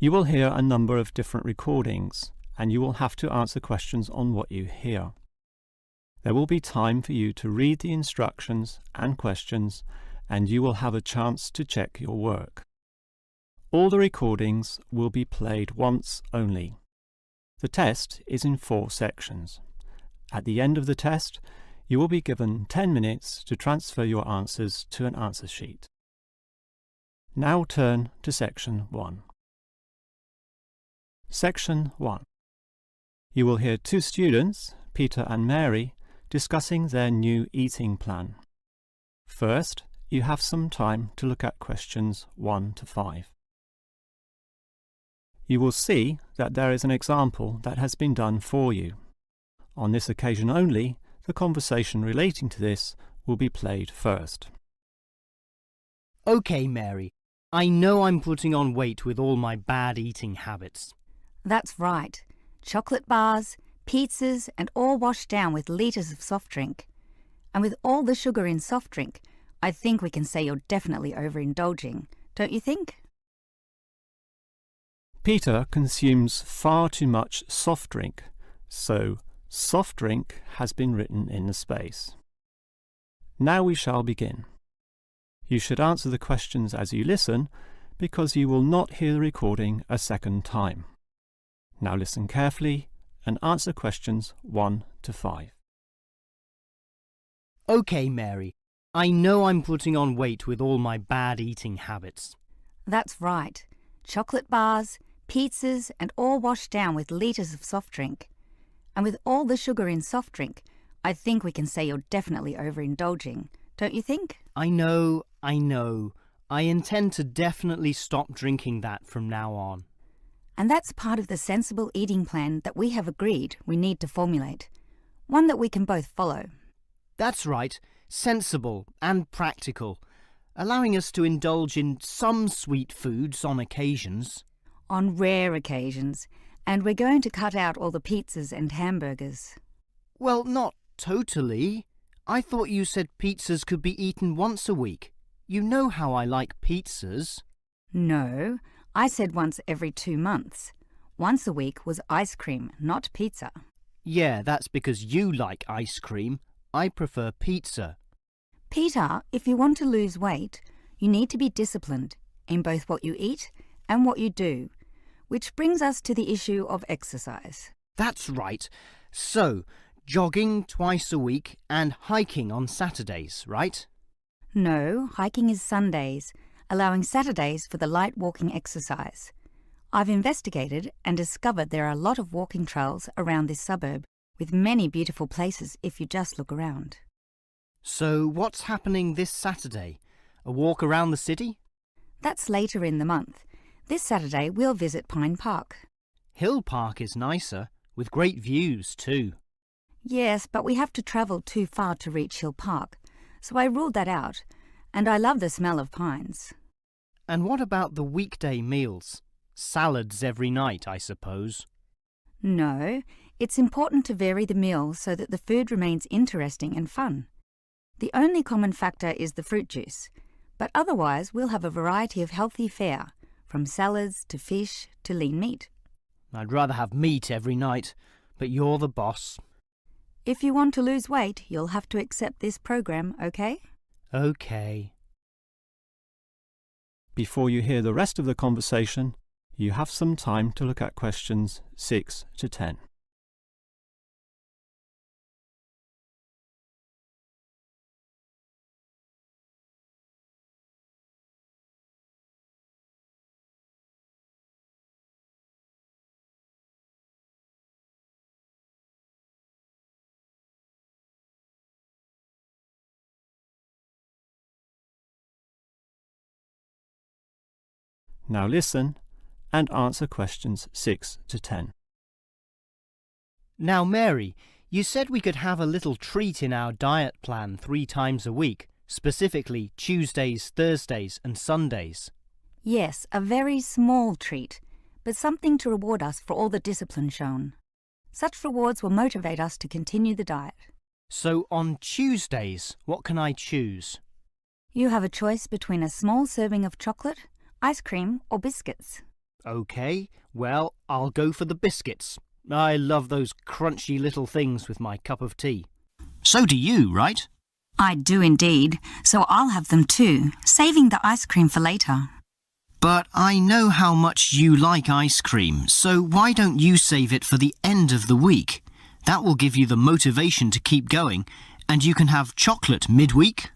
You will hear a number of different recordings, and you will have to answer questions on what you hear. There will be time for you to read the instructions and questions, and you will have a chance to check your work. All the recordings will be played once only. The test is in 4 sections. At the end of the test, you will be given 10 minutes to transfer your answers to an answer sheet. Now turn to Section 1. Section 1. You will hear 2 students, Peter and Mary, discussing their new eating plan. First, you have some time to look at questions 1 to 5. You will see that there is an example that has been done for you. On this occasion only, the conversation relating to this will be played first. OK, Mary. I know I'm putting on weight with all my bad eating habits. That's right. Chocolate bars, pizzas, and all washed down with litres of soft drink. And with all the sugar in soft drink, I think we can say you're definitely overindulging, don't you think? Peter consumes far too much soft drink, so soft drink has been written in the space. Now we shall begin. You should answer the questions as you listen, because you will not hear the recording a second time. Now listen carefully and answer questions 1 to 5. OK, Mary. I know I'm putting on weight with all my bad eating habits. That's right. Chocolate bars, pizzas, and all washed down with litres of soft drink. And with all the sugar in soft drink, I think we can say you're definitely overindulging, don't you think? I know. I intend to definitely stop drinking that from now on. And that's part of the sensible eating plan that we have agreed we need to formulate. One that we can both follow. That's right. Sensible and practical, allowing us to indulge in some sweet foods on occasions. On rare occasions, and we're going to cut out all the pizzas and hamburgers. Well, not totally. I thought you said pizzas could be eaten once a week. You know how I like pizzas. No, I said once every 2 months. Once a week was ice cream, not pizza. Yeah, that's because you like ice cream. I prefer pizza. Peter, if you want to lose weight, you need to be disciplined in both what you eat and what you do, which brings us to the issue of exercise. That's right. So, jogging twice a week and hiking on Saturdays, right? No, hiking is Sundays, allowing Saturdays for the light walking exercise. I've investigated and discovered there are a lot of walking trails around this suburb, with many beautiful places if you just look around. So, what's happening this Saturday? A walk around the city? That's later in the month. This Saturday we'll visit Pine Park. Hill Park is nicer, with great views too. Yes, but we have to travel too far to reach Hill Park, so I ruled that out, and I love the smell of pines. And what about the weekday meals? Salads every night, I suppose. No, it's important to vary the meals so that the food remains interesting and fun. The only common factor is the fruit juice, but otherwise we'll have a variety of healthy fare, from salads to fish to lean meat. I'd rather have meat every night, but you're the boss. If you want to lose weight, you'll have to accept this program, okay? Okay. Before you hear the rest of the conversation, you have some time to look at questions 6 to 10. Now listen and answer questions 6 to 10. Now, Mary, you said we could have a little treat in our diet plan 3 times a week, specifically Tuesdays, Thursdays and Sundays. Yes, a very small treat, but something to reward us for all the discipline shown. Such rewards will motivate us to continue the diet. So on Tuesdays, what can I choose? You have a choice between a small serving of chocolate, ice cream or biscuits. OK, well, I'll go for the biscuits. I love those crunchy little things with my cup of tea. So do you, right? I do indeed, so I'll have them too, saving the ice cream for later. But I know how much you like ice cream, so why don't you save it for the end of the week? That will give you the motivation to keep going, and you can have chocolate midweek.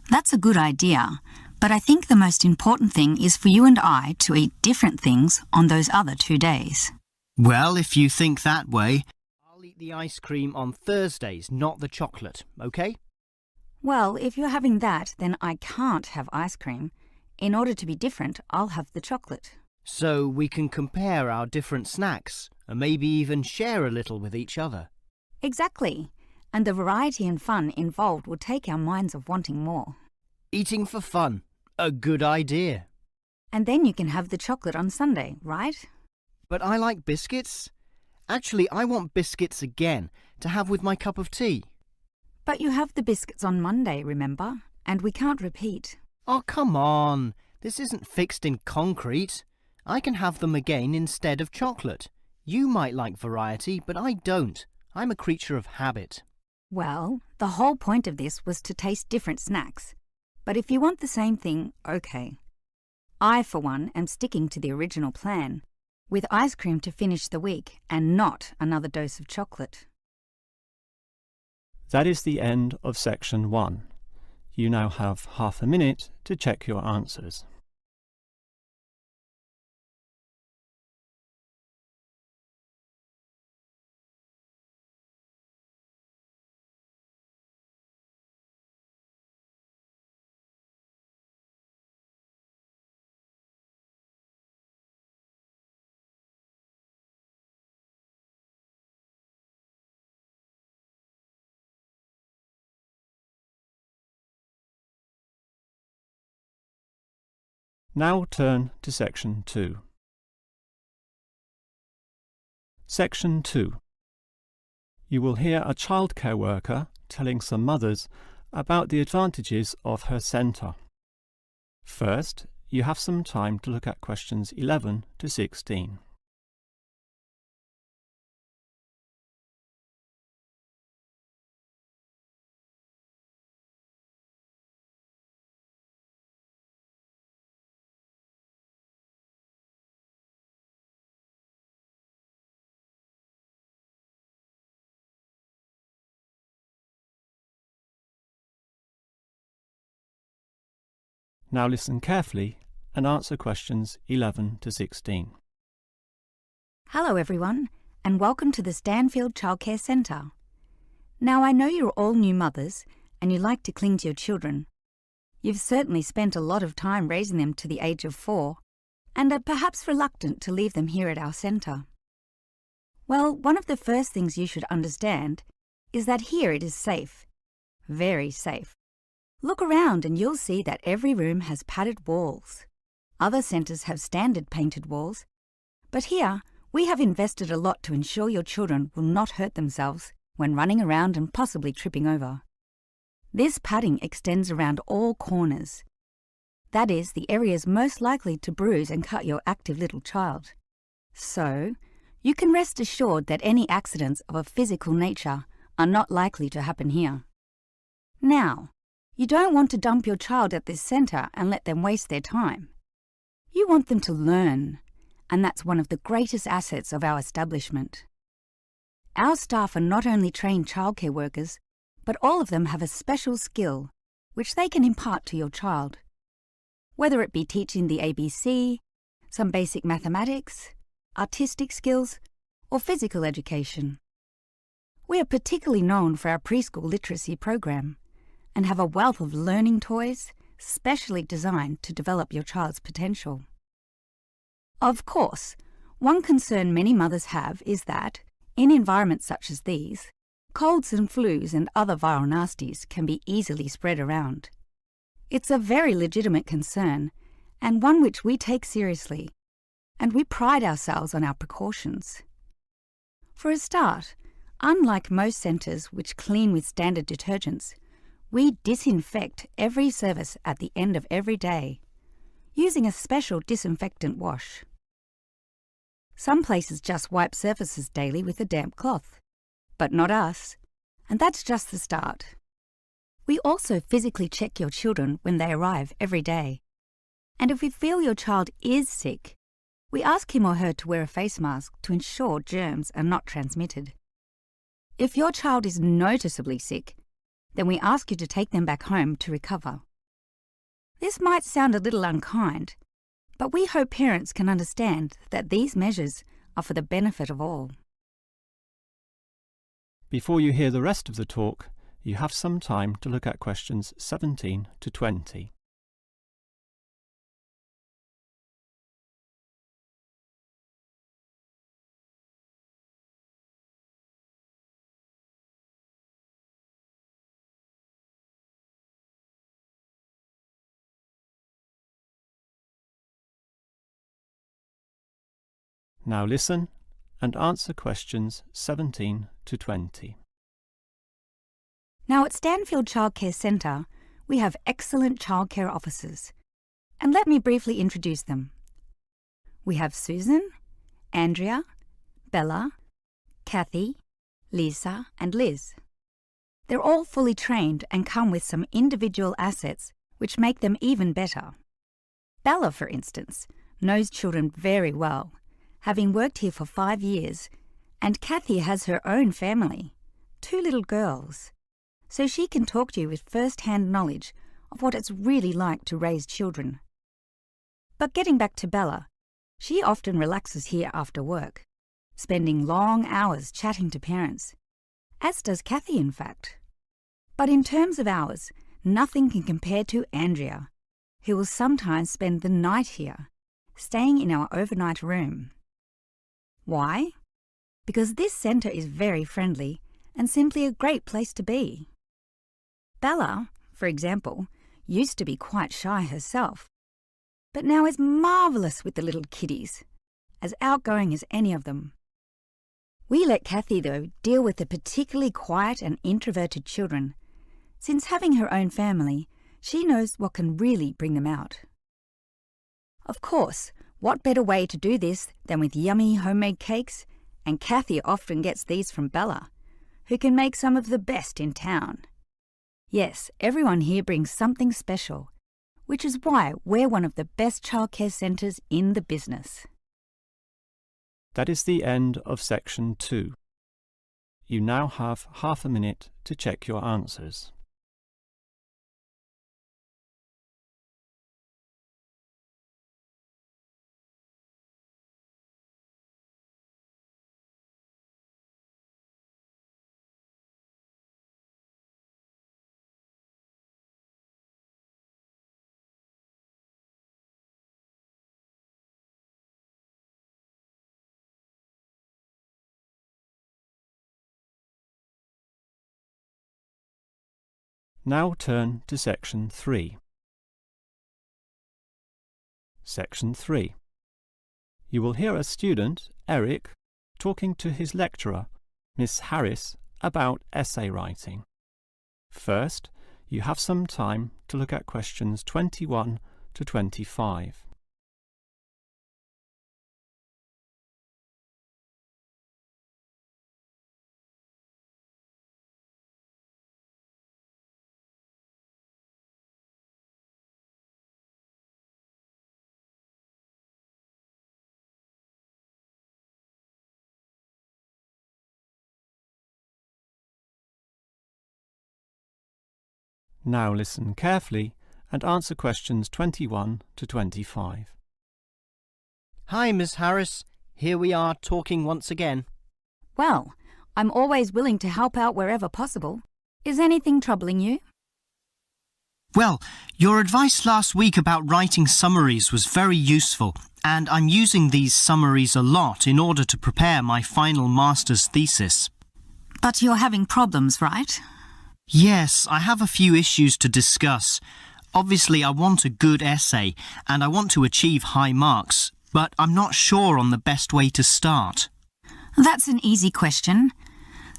That's a good idea, but I think the most important thing is for you and I to eat different things on those other 2 days. Well, if you think that way, I'll eat the ice cream on Thursdays, not the chocolate, OK? Well, if you're having that, then I can't have ice cream. In order to be different, I'll have the chocolate. So we can compare our different snacks and maybe even share a little with each other. Exactly. And the variety and fun involved will take our minds of wanting more. Eating for fun. A good idea. And then you can have the chocolate on Sunday, right? But I like biscuits. Actually, I want biscuits again to have with my cup of tea. But you have the biscuits on Monday, remember? And we can't repeat. Oh, come on. This isn't fixed in concrete. I can have them again instead of chocolate. You might like variety, but I don't. I'm a creature of habit. Well, the whole point of this was to taste different snacks. But if you want the same thing, OK. I, for one, am sticking to the original plan, with ice cream to finish the week and not another dose of chocolate. That is the end of section 1. You now have half a minute to check your answers. Now turn to section 2. Section 2. You will hear a childcare worker telling some mothers about the advantages of her centre. First, you have some time to look at questions 11 to 16. Now listen carefully and answer questions 11 to 16. Hello everyone, and welcome to the Stanfield Childcare Centre. Now I know you're all new mothers and you like to cling to your children. You've certainly spent a lot of time raising them to the age of 4 and are perhaps reluctant to leave them here at our centre. Well, one of the first things you should understand is that here it is safe. Very safe. Look around and you'll see that every room has padded walls. Other centres have standard painted walls, but here we have invested a lot to ensure your children will not hurt themselves when running around and possibly tripping over. This padding extends around all corners. That is, the areas most likely to bruise and cut your active little child. So, you can rest assured that any accidents of a physical nature are not likely to happen here. Now, you don't want to dump your child at this centre and let them waste their time. You want them to learn, and that's one of the greatest assets of our establishment. Our staff are not only trained childcare workers, but all of them have a special skill which they can impart to your child. Whether it be teaching the ABC, some basic mathematics, artistic skills, or physical education. We are particularly known for our preschool literacy program, and have a wealth of learning toys specially designed to develop your child's potential. Of course, one concern many mothers have is that, in environments such as these, colds and flus and other viral nasties can be easily spread around. It's a very legitimate concern, and one which we take seriously, and we pride ourselves on our precautions. For a start, unlike most centres which clean with standard detergents, we disinfect every service at the end of every day, using a special disinfectant wash. Some places just wipe surfaces daily with a damp cloth, but not us, and that's just the start. We also physically check your children when they arrive every day. And if we feel your child is sick, we ask him or her to wear a face mask to ensure germs are not transmitted. If your child is noticeably sick, then we ask you to take them back home to recover. This might sound a little unkind, but we hope parents can understand that these measures are for the benefit of all. Before you hear the rest of the talk, you have some time to look at questions 17 to 20. Now listen and answer questions 17 to 20. Now at Stanfield Childcare Centre, we have excellent childcare officers, and let me briefly introduce them. We have Susan, Andrea, Bella, Kathy, Lisa and Liz. They're all fully trained and come with some individual assets which make them even better. Bella, for instance, knows children very well, having worked here for 5 years, and Kathy has her own family, 2 little girls, so she can talk to you with first-hand knowledge of what it's really like to raise children. But getting back to Bella, she often relaxes here after work, spending long hours chatting to parents, as does Kathy in fact. But in terms of hours, nothing can compare to Andrea, who will sometimes spend the night here, staying in our overnight room. Why? Because this centre is very friendly and simply a great place to be. Bella, for example, used to be quite shy herself, but now is marvellous with the little kiddies, as outgoing as any of them. We let Kathy, though, deal with the particularly quiet and introverted children, since having her own family, she knows what can really bring them out. Of course, what better way to do this than with yummy homemade cakes, and Kathy often gets these from Bella, who can make some of the best in town. Yes, everyone here brings something special, which is why we're one of the best childcare centres in the business. That is the end of section 2. You now have half a minute to check your answers. Now turn to section 3. Section 3. You will hear a student, Eric, talking to his lecturer, Miss Harris, about essay writing. First, you have some time to look at questions 21 to 25. Now listen carefully and answer questions 21 to 25. Hi, Miss Harris. Here we are talking once again. Well, I'm always willing to help out wherever possible. Is anything troubling you? Well, your advice last week about writing summaries was very useful, and I'm using these summaries a lot in order to prepare my final master's thesis. But you're having problems, right? Yes, I have a few issues to discuss. Obviously, I want a good essay, and I want to achieve high marks, but I'm not sure on the best way to start. That's an easy question.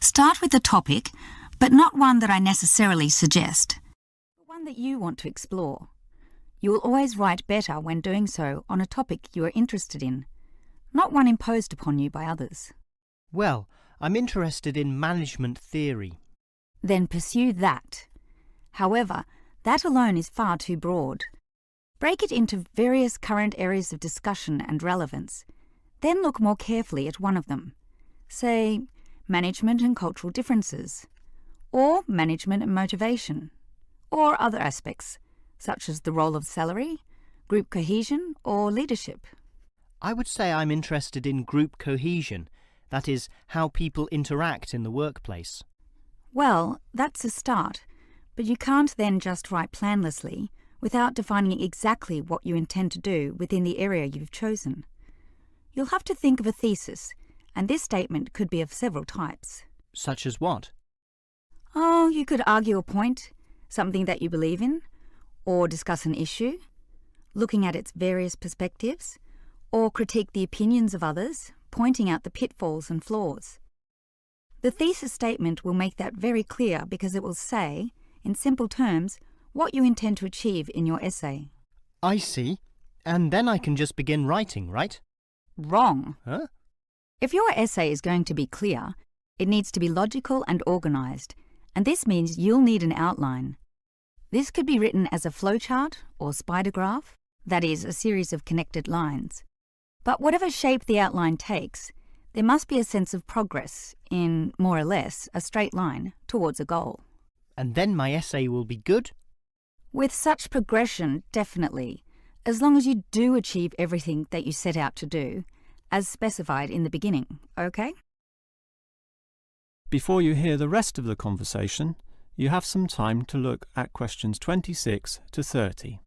Start with a topic, but not one that I necessarily suggest. One that you want to explore. You will always write better when doing so on a topic you are interested in. not one imposed upon you by others. Well, I'm interested in management theory. Then pursue that. However, that alone is far too broad. Break it into various current areas of discussion and relevance. Then look more carefully at one of them. Say, management and cultural differences, or management and motivation, or other aspects, such as the role of salary, group cohesion, or leadership. I would say I'm interested in group cohesion, that is, how people interact in the workplace. Well, that's a start, but you can't then just write planlessly without defining exactly what you intend to do within the area you've chosen. You'll have to think of a thesis, and this statement could be of several types. Such as what? Oh, you could argue a point, something that you believe in, or discuss an issue, looking at its various perspectives, or critique the opinions of others, pointing out the pitfalls and flaws. The thesis statement will make that very clear because it will say, in simple terms, what you intend to achieve in your essay. I see. And then I can just begin writing, right? Wrong. Huh? If your essay is going to be clear, it needs to be logical and organised, and this means you'll need an outline. This could be written as a flowchart or spider graph, that is, a series of connected lines. But whatever shape the outline takes, there must be a sense of progress in, more or less, a straight line towards a goal. And then my essay will be good? With such progression, definitely, as long as you do achieve everything that you set out to do, as specified in the beginning, okay? Before you hear the rest of the conversation, you have some time to look at questions 26 to 30.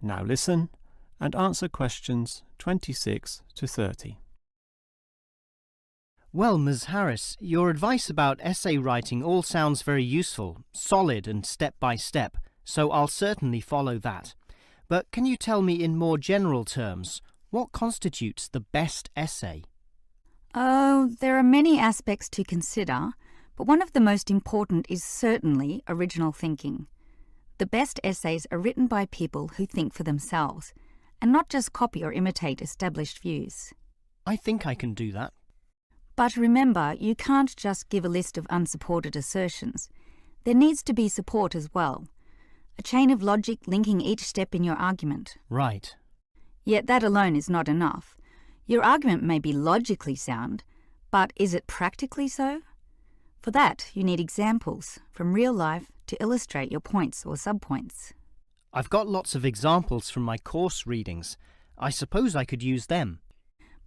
Now listen and answer questions 26 to 30. Well, Ms. Harris, your advice about essay writing all sounds very useful, solid and step by step, so I'll certainly follow that. But can you tell me in more general terms, what constitutes the best essay? Oh, there are many aspects to consider, but one of the most important is certainly original thinking. The best essays are written by people who think for themselves, and not just copy or imitate established views. I think I can do that. But remember, you can't just give a list of unsupported assertions. There needs to be support as well. A chain of logic linking each step in your argument. Right. Yet that alone is not enough. Your argument may be logically sound, but is it practically so? For that, you need examples from real life to illustrate your points or subpoints. I've got lots of examples from my course readings. I suppose I could use them.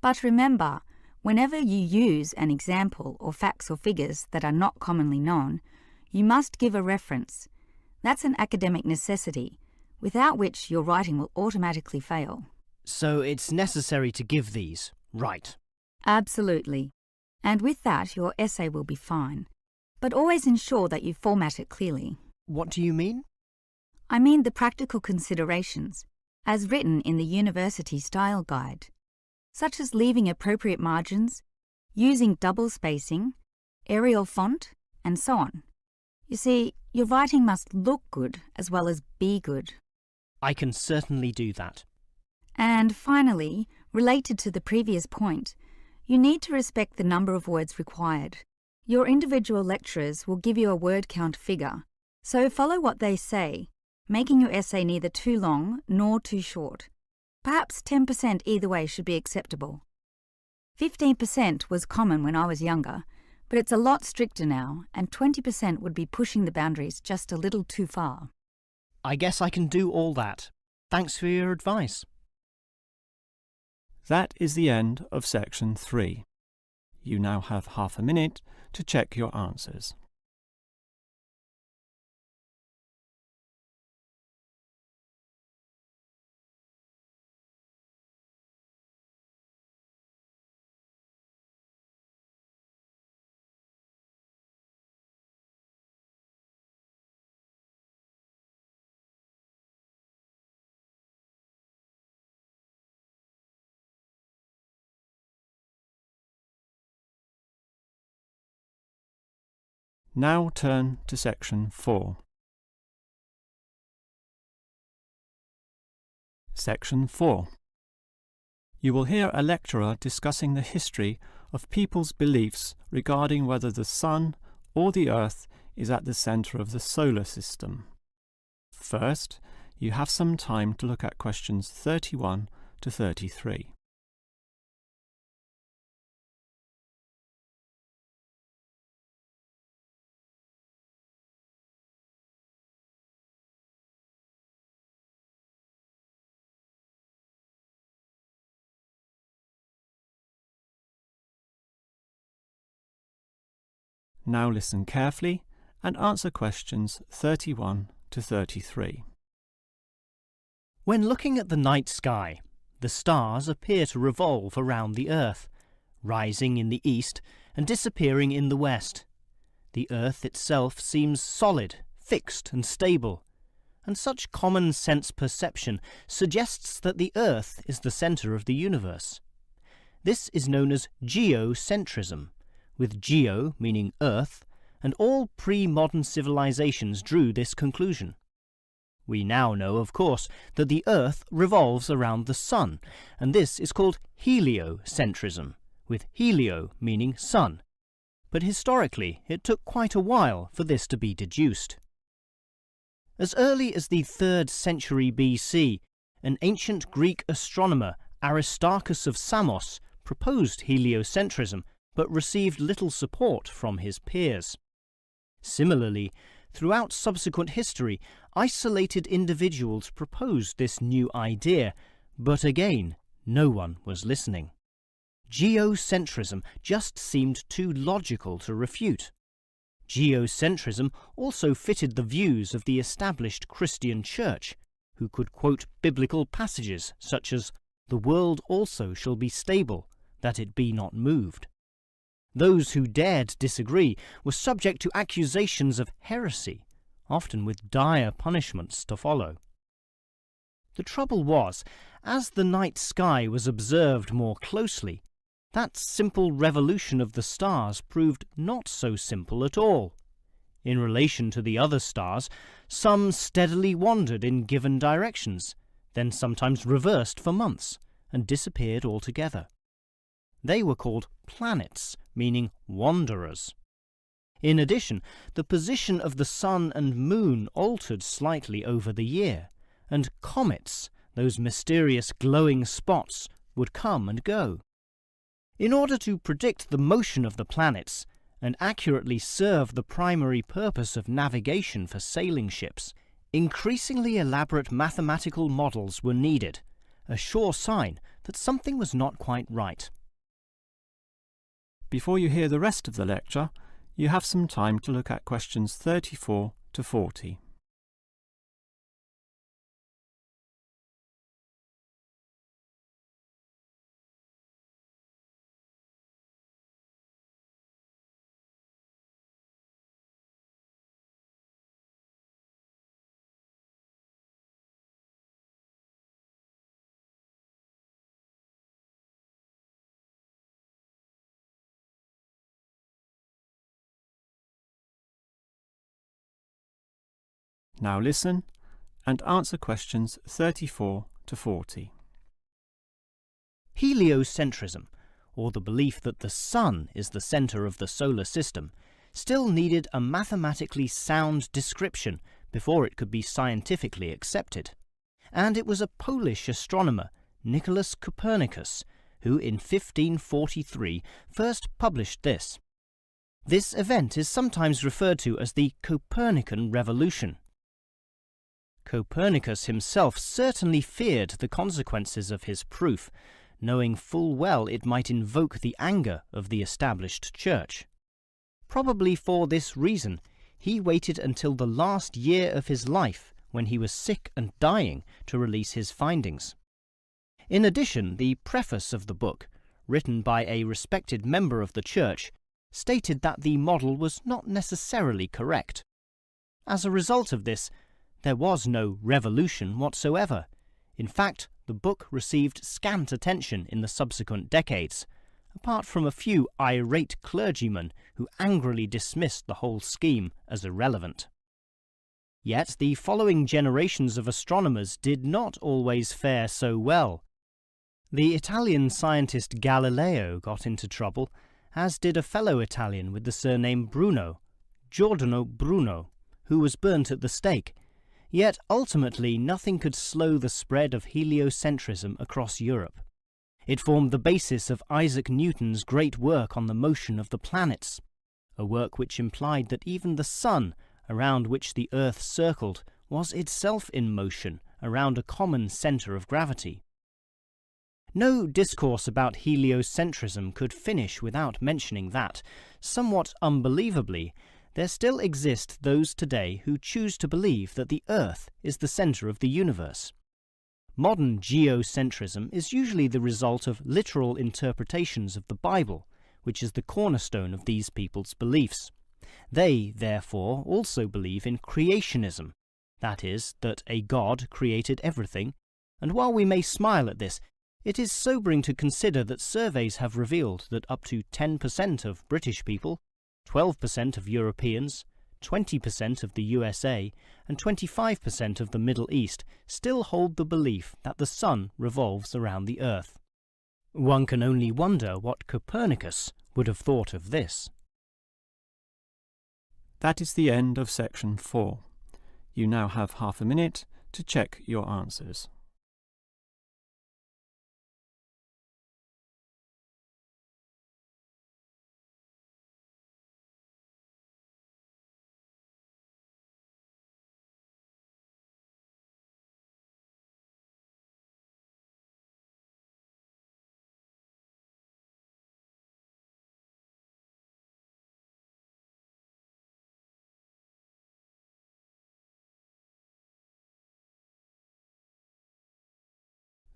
But remember, whenever you use an example or facts or figures that are not commonly known, you must give a reference. That's an academic necessity, without which your writing will automatically fail. So it's necessary to give these, right? Absolutely. And with that, your essay will be fine. But always ensure that you format it clearly. What do you mean? I mean the practical considerations, as written in the University Style Guide, such as leaving appropriate margins, using double spacing, Arial font, and so on. You see, your writing must look good as well as be good. I can certainly do that. And finally, related to the previous point, you need to respect the number of words required. Your individual lecturers will give you a word count figure, so follow what they say, making your essay neither too long nor too short. Perhaps 10% either way should be acceptable. 15% was common when I was younger, but it's a lot stricter now, and 20% would be pushing the boundaries just a little too far. I guess I can do all that. Thanks for your advice. That is the end of section 3. You now have half a minute to check your answers. Now turn to section 4. Section 4. You will hear a lecturer discussing the history of people's beliefs regarding whether the Sun or the Earth is at the centre of the solar system. First, you have some time to look at questions 31 to 33. Now listen carefully and answer questions 31 to 33. When looking at the night sky, the stars appear to revolve around the Earth, rising in the east and disappearing in the west. The Earth itself seems solid, fixed and stable, and such common sense perception suggests that the Earth is the centre of the universe. This is known as geocentrism, with geo meaning Earth, and all pre-modern civilizations drew this conclusion. We now know, of course, that the Earth revolves around the Sun, and this is called heliocentrism, with helio meaning sun. But historically, it took quite a while for this to be deduced. As early as the 3rd century BC, an ancient Greek astronomer, Aristarchus of Samos, proposed heliocentrism, but received little support from his peers. Similarly, throughout subsequent history, isolated individuals proposed this new idea, but again, no one was listening. Geocentrism just seemed too logical to refute. Geocentrism also fitted the views of the established Christian Church, who could quote biblical passages such as, "The world also shall be stable, that it be not moved." Those who dared disagree were subject to accusations of heresy, often with dire punishments to follow. The trouble was, as the night sky was observed more closely, that simple revolution of the stars proved not so simple at all. In relation to the other stars, some steadily wandered in given directions, then sometimes reversed for months, and disappeared altogether. They were called planets, meaning wanderers. In addition, the position of the Sun and Moon altered slightly over the year, and comets, those mysterious glowing spots, would come and go. In order to predict the motion of the planets, and accurately serve the primary purpose of navigation for sailing ships, increasingly elaborate mathematical models were needed, a sure sign that something was not quite right. Before you hear the rest of the lecture, you have some time to look at questions 34 to 40. Now listen and answer questions 34 to 40. Heliocentrism, or the belief that the Sun is the centre of the solar system, still needed a mathematically sound description before it could be scientifically accepted. And it was a Polish astronomer, Nicholas Copernicus, who in 1543 first published this. This event is sometimes referred to as the Copernican Revolution. Copernicus himself certainly feared the consequences of his proof, knowing full well it might invoke the anger of the established church. Probably for this reason, he waited until the last year of his life, when he was sick and dying, to release his findings. In addition, the preface of the book, written by a respected member of the church, stated that the model was not necessarily correct. As a result of this, there was no revolution whatsoever. In fact, the book received scant attention in the subsequent decades, apart from a few irate clergymen who angrily dismissed the whole scheme as irrelevant. Yet the following generations of astronomers did not always fare so well. The Italian scientist Galileo got into trouble, as did a fellow Italian with the surname Bruno, Giordano Bruno, who was burnt at the stake. Yet ultimately nothing could slow the spread of heliocentrism across Europe. It formed the basis of Isaac Newton's great work on the motion of the planets, a work which implied that even the sun, around which the Earth circled, was itself in motion around a common centre of gravity. No discourse about heliocentrism could finish without mentioning that, somewhat unbelievably, there still exist those today who choose to believe that the Earth is the centre of the universe. Modern geocentrism is usually the result of literal interpretations of the Bible, which is the cornerstone of these people's beliefs. They, therefore, also believe in creationism, that is, that a God created everything, and while we may smile at this, it is sobering to consider that surveys have revealed that up to 10% of British people, 12% of Europeans, 20% of the USA, and 25% of the Middle East still hold the belief that the sun revolves around the Earth. One can only wonder what Copernicus would have thought of this. That is the end of section 4. You now have half a minute to check your answers.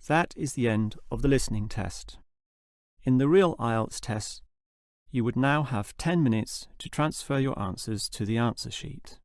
That is the end of the listening test. In the real Ielts test, you would now have 10 minutes to transfer your answers to the answer sheet.